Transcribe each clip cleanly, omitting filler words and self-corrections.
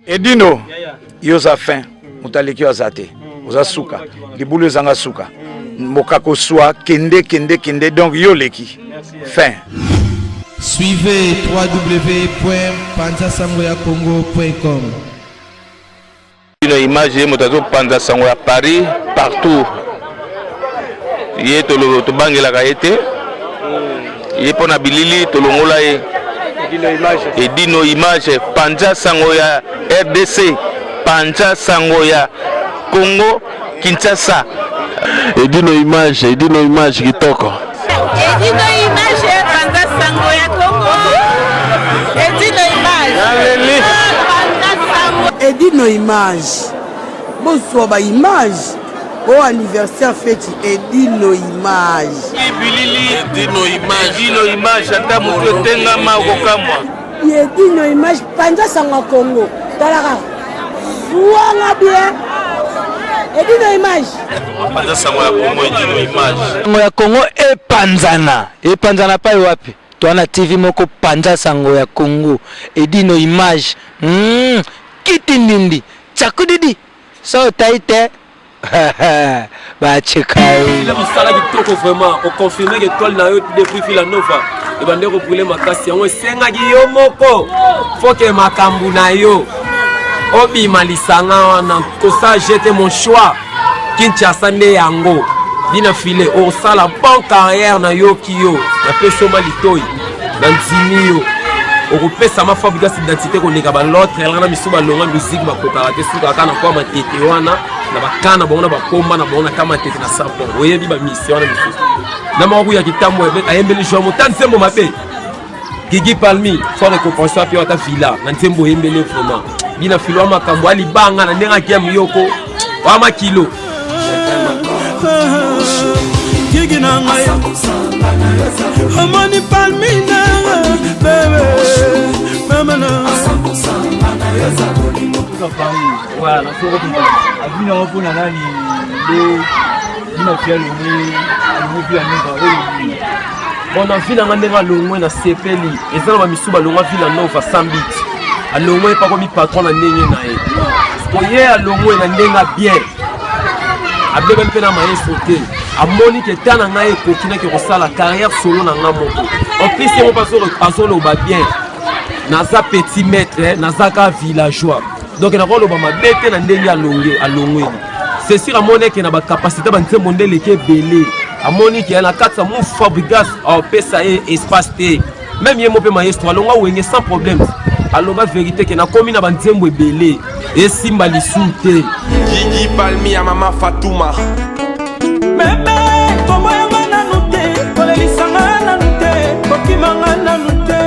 Edino, yoza fin, mutaleki azate, oza suka, libulu zanga suka, mokako soa, kende, donc yoleki, fin. Suivez www.panzasangoyacongo.com. Une image motazo Panza Sango à Paris, partout. Yé tolo to bangela kaete. Yé pona bilili to longola e. Edino image Panza Sango ya RDC, Panza Sango ya Congo, Kinshasa. Edino image kitoko. Edino image Panza Sango ya Congo. Edino image. Edino image. Bonsoir ba image. Au anniversaire fête Edino image. Edino image ata mutu tenga ma kokamwa. Edino image Panza Sango Congo. Talaka. Ouanga bien. Edino image. Panza Sango ya Congo, Edino image. Sango ya Congo epanzana pa wapi? Toana TV moko Panza Sango ya Congo. Edino image. Kitindindi. Chakudidi. So taite. Bah chekayo. Il a mis ça là du trop vraiment. On confirme que toi là depuis Villanova. Et ben de rebrûler ma casse. On senga yo moko. Faut que ma kambuna yo. Obi malisanga wana kosa jete mon choix. Kinshasa nde yango. Dina filé au sala bon carrière na yo kiyo. Na peso malitoi. Na nzimi yo. Opesa ma fabrique d'identité ko neka ba l'autre elle na misuba longa musique ba préparer suka kana kwa matete wana na bakana bona bakomba na bona kama tete na sapo oyebi ba mission na misusu na mawu ya kitambo ayembeli jo motan sembo mabe Gigi Palmi faut récompenser afi wata villa na ntembo yembeli vraiment bina filwa makambo ali banga na ndenga kia miyoko wa makilo Gigi na ngai Amani Palmi bébé maman voilà faut reprendre avina opona nani le dina fiel le bien bon na vila ngandera longwe na sepeli ezala ba misuba longwa vila nova sambit alongwe pa komi patron na ndenge na ye oye alongwe na ndenga bien abebe mpe na maestro te amoni ke tana ngai ekokina ke kosala carrière solo na nga moko en plus ye mo azoloba bien naza petit maître naza ka villageois donc nakoloba mabe te na ndenge alongweni c'est sûr amoni ke na bacapacité banzembo ndeleke ebele amoni ke na kati ya mo fabrigas apesa ye espace te même ye mo mpe maestro alonga wenge sans problème aloba vérité ke nakomi na banzembo ebele esimba lisu te Gigi Palmi ya mama Fatouma. Bébé kombo yanga nanu te kolelisanga nanu te kokimanga nanu te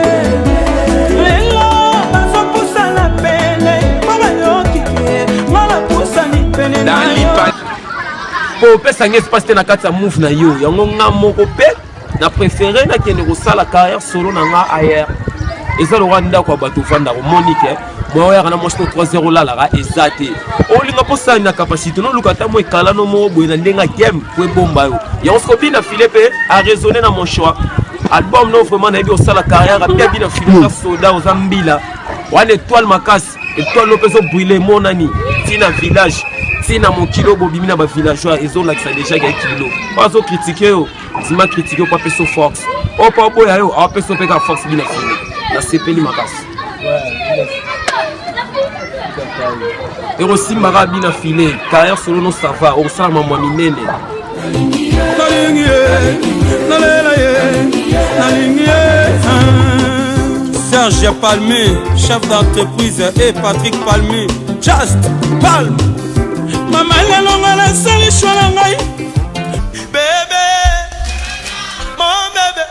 lelo bazopusa na pene mpo bayoki ye ngala pusani pene na yo po opesanga espace te na kati ya move na yo yango nga moko mpe na préféré nakende kosala carrière solo na nga ailleurs eza lokwa ndako ya bato vandako monike moyaka na mosto 3-0 lalaka eza te olinga posali na capacité noluka ata mo ekala no moko boye na ndenge game po ebomba yo yango soki obina file mpe araisonné na mon choix album no vraiment nayebi osala carrière mpe abina file oza soda oza mbila wana étoile makasi étoile no mpe ezobrile emonani ntina village ntina mokilo bobimi na bavillageois ezolakisa déjà ke kilo po azokritike yo nsima kritike yo po apeso force opo aboya yo awapeso mpe ka force bina file na sepeli makasi et aussi marabi na filé carrière solo no sava au sala mwa minene Serge Palmi, chef d'entreprise et Patrick Palmi, Just Palm. Maman lelonga la sali chola ngai. Bébé, mon bébé.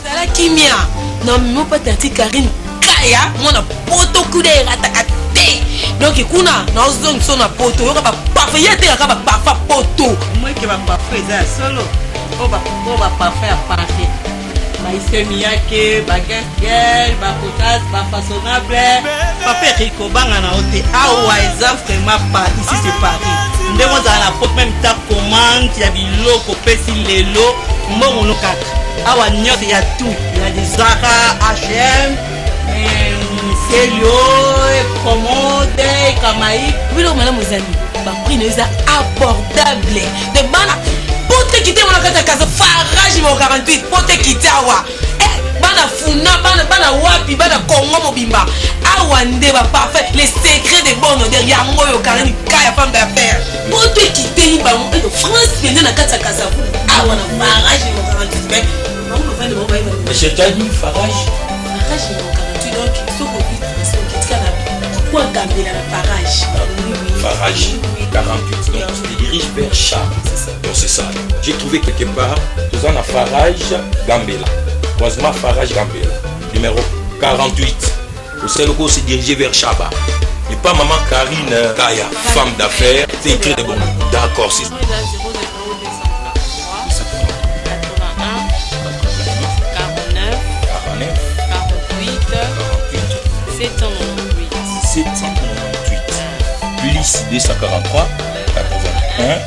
Sala kimia. Non, mon patati Karine Kaya, mon poto kude rataka te. Donc kuna na ozong so na poto, yo ka parfait yete ka ba parfait poto. Moi qui va parfait ça solo. On va parfait parfait. Maïsemi yake, baguette, ba potage, ba façonnable. Papa Rico banga na hotel. Ah ouais, ça vraiment pas ici c'est Paris. Ndemo za na porte même ta commande, ya biloko pesi lelo, mbongo no kaka. Awa nyote ya tout, il y a des Zara, H&M, Kelio, Commode, Kamaï. Oui, là, madame Ozani, ma prix n'est abordable. De bana, pour te quitter mon carte à casa, farage mon 48, pour te quitter awa. Bana funa, bana wapi, bana Congo mobimba. Awande va parfait, les secrets des bonnes odeurs, yango yo karani kaya femme d'affaires. Pour te quitter, France vient dans la carte à casa. Awana farage mon 48, mais Monsieur Tani, farage. Farage mon 48, donc il faut qu'on dise pourquoi Gambela la farage. Farage 48, donc on se dirige vers Cham. Donc c'est ça. J'ai trouvé quelque part, nous avons un farage Gambela. Croisement farage Gambela. Numéro 48. Au Sénégal, on s'est dirigé vers Chaba. Et pas maman Karine Kaya, femme d'affaires. C'est écrit de bon. D'accord, c'est ça. 798 plus 243 81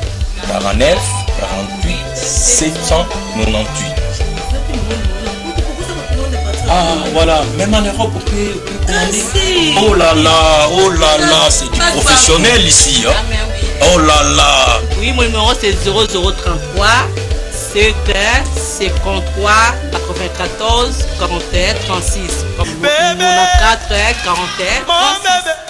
49 48 798. Ah voilà, même en Europe on peut commander. Oh là là, c'est du professionnel ici. Hein? Oh là là. Oui, mon numéro c'est 0033 71 53 94 41 36. Comme mon 4 41 36.